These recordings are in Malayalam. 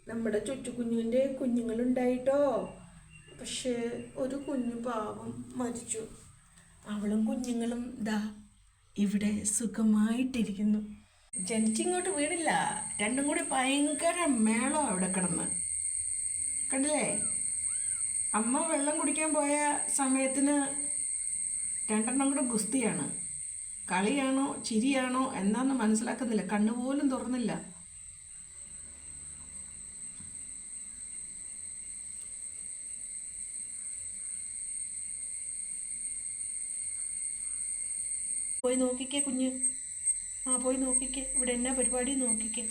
നമ്മുടെ ചുറ്റുകുഞ്ഞിൻ്റെ കുഞ്ഞുങ്ങളുണ്ടായിട്ടോ. പക്ഷേ ഒരു കുഞ്ഞു പാവം മരിച്ചു. അവളും കുഞ്ഞുങ്ങളും ദാ ഇവിടെ സുഖമായിട്ടിരിക്കുന്നു. ജനിച്ചിങ്ങോട്ട് വീണില്ല. രണ്ടും കൂടി ഭയങ്കര മേളം അവിടെ കിടന്ന്. കണ്ടില്ലേ? അമ്മ വെള്ളം കുടിക്കാൻ പോയ സമയത്തിന് രണ്ടെണ്ണം കൂടെ ഗുസ്തിയാണ്. കളിയാണോ ചിരിയാണോ എന്താണെന്ന് മനസ്സിലാക്കുന്നില്ല. കണ്ണുപോലും തുറന്നില്ല. പോയി നോക്കിക്കേ കുഞ്ഞ്. പോയി നോക്കിക്കേ, ഇവിടെ എന്നാ പരിപാടി നോക്കിക്കേ.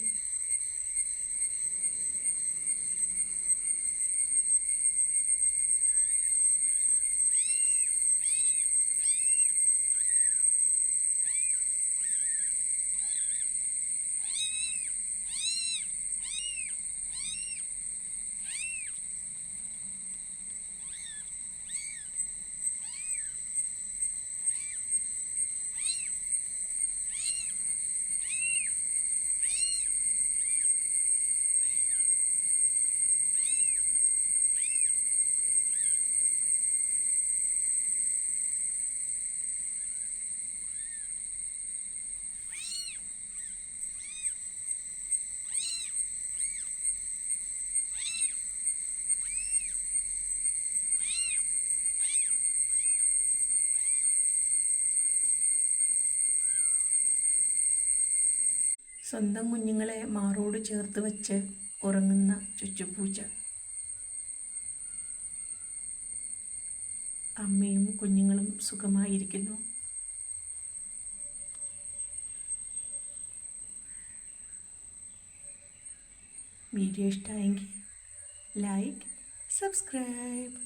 സ്വന്തം കുഞ്ഞുങ്ങളെ മാറോട് ചേർത്ത് വെച്ച് ഉറങ്ങുന്ന ചുച്ചുപൂച്ച. അമ്മയും കുഞ്ഞുങ്ങളും സുഖമായിരിക്കുന്നു. വീഡിയോ ഇഷ്ടമായെങ്കിൽ ലൈക്ക്, സബ്സ്ക്രൈബ്.